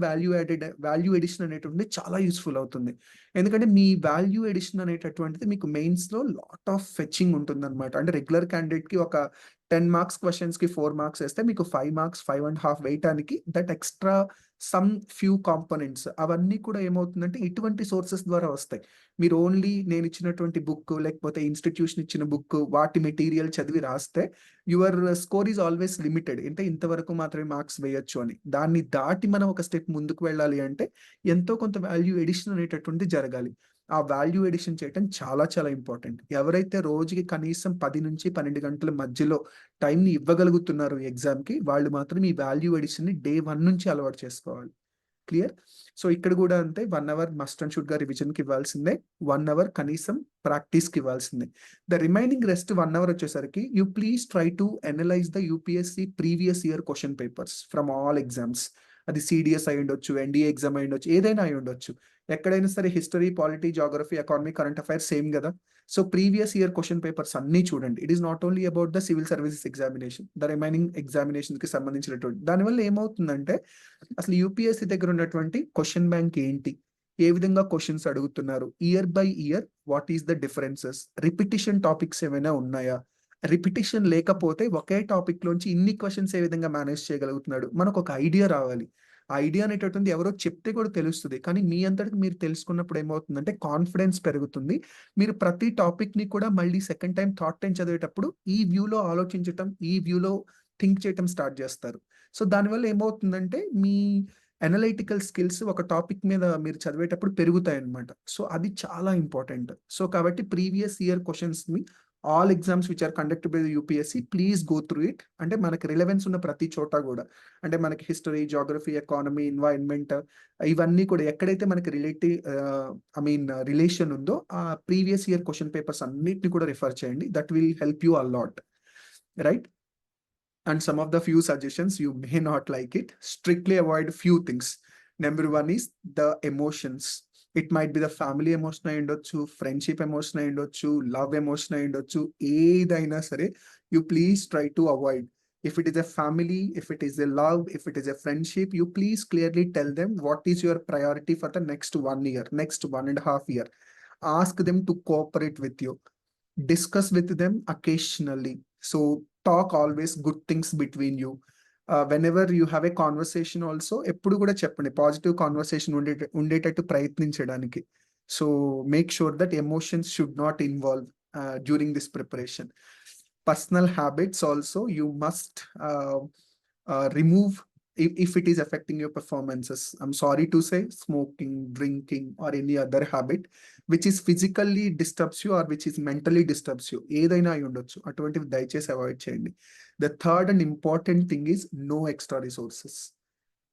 వాల్యూ అడిషన్ అనేటువంటిది చాలా యూజ్‌ఫుల్ అవుతుంది. ఎందుకంటే మీ వాల్యూ అడిషన్ అనేటటువంటిది మీకు మెయిన్స్‌లో లాట్ ఆఫ్ ఫెచింగ్ ఉంటుందన్నమాట. అంటే రెగ్యులర్ క్యాండిడేట్‌కి ఒక 10 మార్క్స్ క్వెషన్స్‌కి 4 మార్క్స్ ఏస్తే మీకు 5 మార్క్స్, 5½ వేయటానికి that extra some few components అవన్నీ కూడా ఏమవుతుందంటే ఇటువంటి సోర్సెస్ ద్వారా వస్తాయి. మీరు ఓన్లీ నేనిచ్చినటువంటి బుక్ లేకపోతే ఇన్‌స్టిట్యూషన్ ఇచ్చిన బుక్ వాటి మెటీరియల్ చదివి రాస్తే your score is always limited. అంటే ఇంతవరకు మాత్రమే మార్క్స్ వేయొచ్చు అని. దాన్ని దాటి మనం ఒక స్టెప్ ముందుకు వెళ్ళాలి అంటే ఎంతో కొంత వాల్యూ అడిషన్ అనేటటువంటిది జరగాలి. ఆ వాల్యూ అడిషన్ చేయటం చాలా చాలా ఇంపార్టెంట్. ఎవరైతే రోజుకి కనీసం 10-12 గంటల మధ్యలో టైమ్‌ని ఇవ్వగలుగుతున్నారు ఎగ్జామ్‌కి, వాళ్ళు మాత్రం ఈ వాల్యూ అడిషన్‌ని డే 1 నుంచి అలవాటు చేసుకోవాలి. క్లియర్? సో, ఇక్కడ గూడా అంతే 1 అవర్ మస్ట్ అండ్ షుడ్‌గా రివిజన్‌కి ఇవ్వాల్సిందే. 1 అవర్ కనీసం ప్రాక్టీస్‌కి ఇవ్వాల్సిందే. ద రిమైనింగ్ రెస్ట్ 1 అవర్ వచ్చేసరికి you please try to analyse the UPSC previous year question papers from all exams. అది సీడీఎస్ అయ్యుండొచ్చు, ఎన్‌డీఏ ఎగ్జామ్ అయ్యుండొచ్చు, ఏదైనా అయ్యుండొచ్చు. ఎక్కడైనా సరే history, polity, geography, economy, current affairs same గదా! So, previous year question papers అన్నీ చూడండి. It is not only about the civil services examination. The remaining ఎగ్జామినేషన్స్‌కి సంబంధించినటువంటి దానివల్ల ఏమవుతుందంటే అసలు యూపీఎస్‌సి దగ్గర ఉన్నటువంటి క్వెషన్ బ్యాంక్ ఏంటి? ఏ విధంగా క్వెషన్స్ అడుగుతున్నారు? Year by year what is the differences? Repetition topics ఏమైనా ఉన్నాయా? రిపిటిషన్ లేకపోతే ఒకే టాపిక్‌లోంచి ఇన్ని క్వెషన్స్ ఏ విధంగా మేనేజ్ చేయగలుగుతున్నాడు? మనకొక ఐడియా రావాలి. ఆ ఐడియా అనేటటువంటిది ఎవరో చెప్తే కూడా తెలుస్తది. కానీ మీ అంతటికి మీరు తెలుసుకున్నప్పుడు ఏమవుతుందంటే కాన్ఫిడెన్స్ పెరుగుతుంది. మీరు ప్రతి టాపిక్‌ని కూడా మళ్ళీ సెకండ్ టైమ్, థర్డ్ టైమ్ చదివేటప్పుడు ఈ వ్యూలో ఆలోచించటం, ఈ వ్యూలో థింక్ చేయటం స్టార్ట్ జేస్తారు. సో, దానివల్ల ఏమవుతుందంటే మీ అనలైటికల్ స్కిల్స్ ఒక టాపిక్ మీద మీరు చదివేటప్పుడు పెరుగుతాయన్నమాట. సో, అది చాలా ఇంపార్టెంట్. సో, కాబట్టి ప్రీవియస్ ఇయర్ క్వెషన్స్‌ని all exams which are conducted by the UPSC please go through it. అంటే మనకి రిలవెన్స్ ఉన్న ప్రతి చోట గూడా. అంటే మనకి హిస్టరీ, జియోగ్రఫీ, ఎకానమీ, ఎన్వైర్న్మెంట్ ఇవన్నీ కూడా ఎక్కడైతే మనకి రిలేషన్ ఉందో ఆ ప్రీవియస్ ఇయర్ క్వెషన్ పేపర్స్ అన్నిటిని కూడా రిఫర్ చేయండి. That will help you a lot. Right? And some of the few suggestions you may not like it. Strictly avoid few things. Number one is the emotions. It might be the family emotion అయ్యుండొచ్చు, friendship emotion అయ్యుండొచ్చు, love emotion అయ్యుండొచ్చు. ఏదైనా సరే you please try to avoid. If it is a family, if it is a love, if it is a friendship, you please clearly tell them what is your priority for the next 1 year, next 1½ year. Ask them to cooperate with you. Discuss with them occasionally. So talk always good things between you. Whenever you have a conversation also ఎప్పుడు కూడా చెప్పండి positive conversation ఉండేటట్టు ప్రయత్నించడానికి. So make sure that emotions should not involve during this preparation. Personal habits also you must remove if it is affecting your performances. I'm sorry to say smoking, drinking or any other habit which is physically disturbs you or which is mentally disturbs you. ఏదైనా అయి ఉండొచ్చు. అటువంటివి దయచేసి avoid చేయండి. The third and important thing is no extra resources.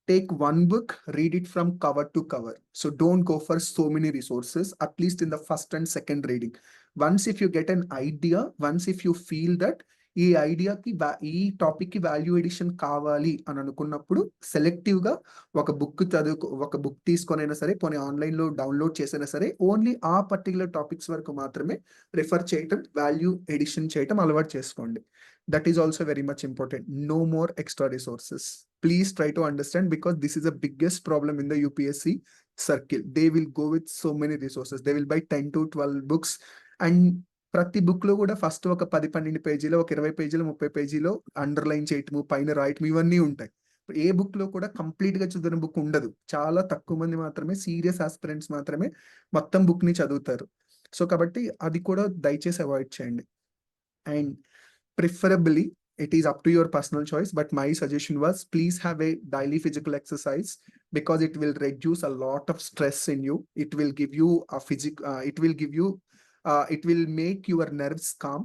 Take one book, read it from cover to cover. So don't go for so many resources, at least in the first and second reading. Once if you get an idea, once if you feel that ఈ ఐడియాకి ఈ టాపిక్‌కి value addition కావాలి అని అనుకున్నప్పుడు సెలెక్టివ్‌గా ఒక book తీసుకొనైనా సరే, పోనీ ఆన్‌లైన్‌లో download చేసైనా సరే, ఓన్లీ ఆ పర్టిక్యులర్ టాపిక్స్ వరకు మాత్రమే రిఫర్ చేయటం, వాల్యూ అడిషన్ చేయటం అలవాటు చేసుకోండి. That is also very much important. No more extra resources. Please try to understand because this is the biggest problem in the UPSC circle. They will go with so many resources. They will buy 10 to 12 books and ప్రతి book లో కూడా first ఒక 10-12 పేజీలో, ఒక 20 పేజీలో, 30 పేజీలో underline చేయటము, పైన రాయటం ఇవన్నీ ఉంటాయి. ఏ బుక్ లో కూడా కంప్లీట్ గా చదివిన బుక్ ఉండదు. చాలా తక్కువ మంది మాత్రమే, సీరియస్ ఆస్పిరెంట్స్ మాత్రమే మొత్తం బుక్ ని చదువుతారు. సో కాబట్టి అది కూడా దయచేసి అవాయిడ్ చేయండి. And preferably it is up to your personal choice, but my suggestion was please have a daily physical exercise, because it will reduce a lot of stress in you. It will give you a it will make your nerves calm,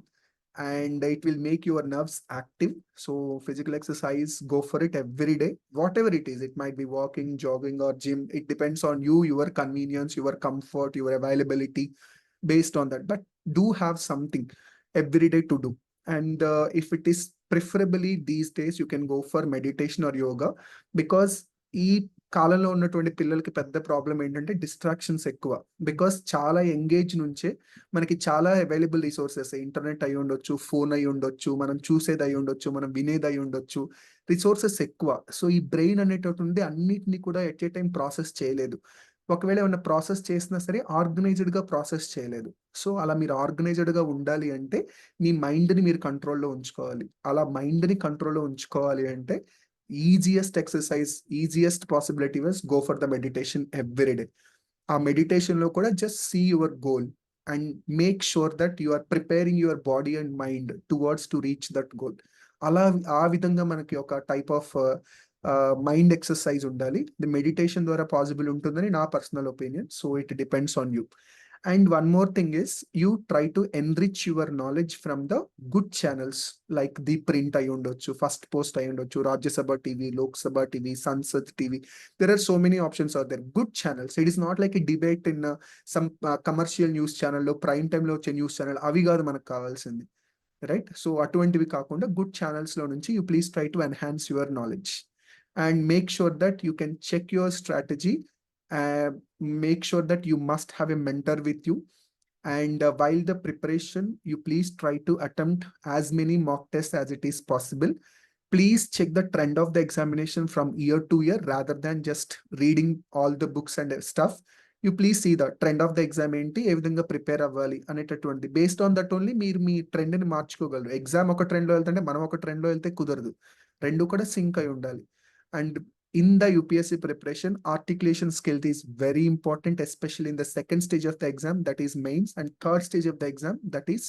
and it will make your nerves active. So physical exercise, go for it every day, whatever it is. It might be walking, jogging, or gym. It depends on you, your convenience, your comfort, your availability. Based on that, but do have something every day to do. And if it is preferably these days, you can go for meditation or yoga, because ఈ కాలంలో ఉన్నటువంటి పిల్లలకి పెద్ద problem ఏంటంటే distractions ఎక్కువ. Because చాలా engage నుంచే మనకి చాలా అవైలబుల్ రిసోర్సెస్, ఇంటర్నెట్ అయి ఉండొచ్చు, ఫోన్ అయి ఉండొచ్చు, మనం చూసేది అయి ఉండొచ్చు, మనం వినేది అయి ఉండొచ్చు, రిసోర్సెస్ ఎక్కువ. సో ఈ బ్రెయిన్ అనేటటువంటి అన్నిటిని కూడా ఎట్ ఏ టైం ప్రాసెస్ చేయలేదు. ఒకవేళ ఏమైనా ప్రాసెస్ చేసినా సరే ఆర్గనైజ్డ్ గా ప్రాసెస్ చేయలేదు. సో అలా మీరు ఆర్గనైజ్డ్ గా ఉండాలి అంటే మీ మైండ్ ని మీరు కంట్రోల్లో ఉంచుకోవాలి. అలా మైండ్ ని కంట్రోల్లో ఉంచుకోవాలి అంటే easiest exercise, easiest possibility was go for the meditation every day. ఆ మెడిటేషన్ లో కూడా just see your goal and make sure that you are preparing your body and mind towards to reach that goal. అలా ఆ విధంగా మనకి ఒక type of mind exercise ఉండాలి. The meditation ద్వారా పాసిబుల్ ఉంటుందని నా personal opinion. So it depends on you. And one more thing is, you try to enrich your knowledge from the good channels like the print ayi undochu, first post ayi undochu, Rajya Sabha TV, Lok Sabha TV, Sansad TV. There are so many options out there, good channels. It is not like a debate in some commercial news channel lo, prime time lo వచ్చే news channel avi gaadu manaku kavalsindi, right? So అటువంటివి కాకుండా good channels లో నుంచి you please try to enhance your knowledge and make sure that you can check your strategy. Make sure that you must have a mentor with you. And while the preparation, you please try to attempt as many mock tests as it is possible. Please check the trend of the examination from year to year rather than just reading all the books and stuff. You please see the trend of the exam ఏంటి, ఏ విధంగా prepare అవ్వాలి అనేటటువంటి. Based on that only మీరు మీ trend ని మార్చుకోగలరు. Exam ఒక trend లో వెళ్తుంటే మనం ఒక ట్రెండ్ లో వెళ్తే కుదరదు. రెండు కూడా సింక్ అయి ఉండాలి. And in the UPSC preparation, articulation skill is very important, especially in the second stage of the exam, that is mains, and third stage of the exam, that is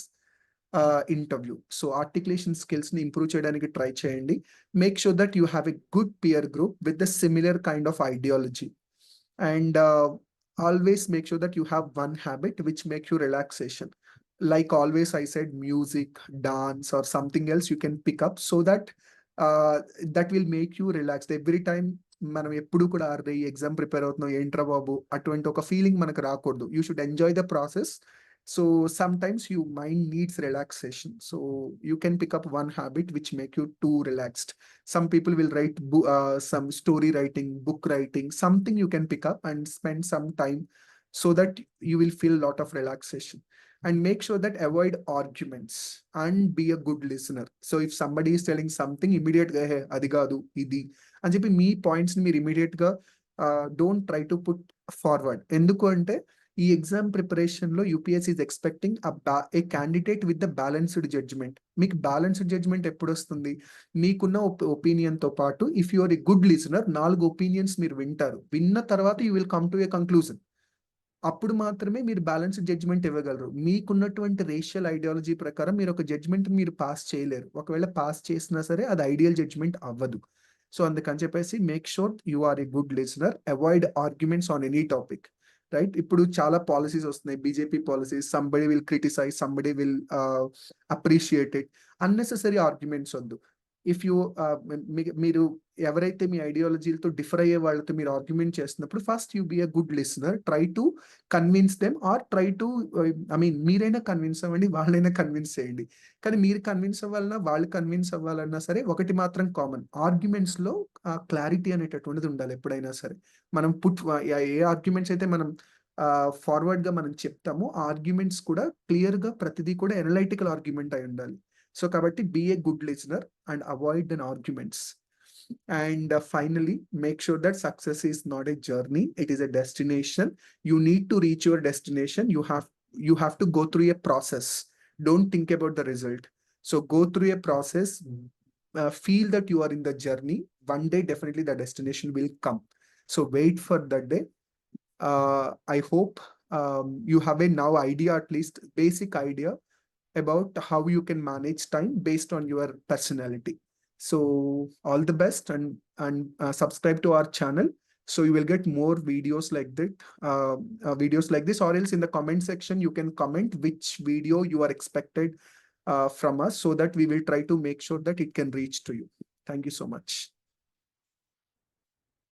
interview. So articulation skills ni improve cheyadaniki try cheyandi. Make sure that you have a good peer group with the similar kind of ideology. And always make sure that you have one habit which makes you relaxation. Like always I said, music, dance, or something else you can pick up, so that that will make you relaxed every time. మనం ఎప్పుడు కూడా అరే ఈ exam prepare అవుతున్నాం ఏంట్రా బాబు అటువంటి ఒక feeling మనకు రాకూడదు. You should enjoy the process. So sometimes you mind needs relaxation. So you can pick up one habit which make you too relaxed. Some people will write some story writing, book writing, something you can pick up and spend some time, so that you will feel a lot of relaxation. And make sure that avoid arguments and be a good listener. So if somebody is telling something, immediate ga hai adi gaadu idi అని చెప్పి మీ points ని మీరు immediate గా don't try to put forward. ఎందుకు అంటే ఈ exam preparation లో UPSC is expecting a candidate with the balanced judgement. మీకు బ్యాలెన్స్డ్ జడ్జ్మెంట్ ఎప్పుడు వస్తుంది? మీకున్న ఒపీనియన్ తో పాటు if you are a good listener, 4 opinions మీరు వింటారు. విన్న తర్వాత you will come to a conclusion. అప్పుడు మాత్రమే మీరు బ్యాలెన్స్డ్ జడ్జ్మెంట్ ఇవ్వగలరు. మీకున్నటువంటి రేషియల్ ఐడియాలజీ ప్రకారం మీరు ఒక జడ్జ్మెంట్ మీరు పాస్ చేయలేరు. ఒకవేళ పాస్ చేసినా సరే అది ఐడియల్ జడ్జ్మెంట్ అవ్వదు. సో అందుకని చెప్పేసి make sure you are a good listener. Avoid arguments on any topic, right? ఇప్పుడు చాలా పాలసీస్ వస్తున్నాయి, BJP policies. Somebody will criticise, somebody will appreciate it. Unnecessary arguments వద్దు. ఇఫ్ యూ మీరు ఎవరైతే మీ ఐడియాలజీలతో డిఫర్ అయ్యే వాళ్ళతో మీరు ఆర్గ్యుమెంట్ చేస్తున్నప్పుడు first you be a good listener. Try to convince them, or try to మీరైనా కన్విన్స్ అవ్వండి, వాళ్ళైనా కన్విన్స్ చేయండి. కానీ మీరు కన్విన్స్ అవ్వాలన్నా వాళ్ళు కన్విన్స్ అవ్వాలన్నా సరే ఒకటి మాత్రం కామన్, ఆర్గ్యుమెంట్స్ లో క్లారిటీ అనేటటువంటిది ఉండాలి ఎప్పుడైనా సరే. మనం ఏ ఆర్గ్యుమెంట్స్ అయితే మనం ఫార్వర్డ్ గా మనం చెప్తామో ఆ ఆర్గ్యుమెంట్స్ కూడా క్లియర్ గా ప్రతిదీ కూడా ఎనలైటికల్ ఆర్గ్యుమెంట్ అయి ఉండాలి. సో కాబట్టి be a good listener and avoid an arguments. And finally, make sure that success is not a journey, it is a destination. You need to reach your destination. You have to go through a process. Don't think about the result. So go through a process, feel that you are in the journey. One day, definitely the destination will come. So wait for that day. I hope you have a now idea, at least basic idea about how you can manage time based on your personality. So all the best, and subscribe to our channel so you will get more videos like that, videos like this, or else in the comment section you can comment which video you are expected from us, so that we will try to make sure that it can reach to you. Thank you so much.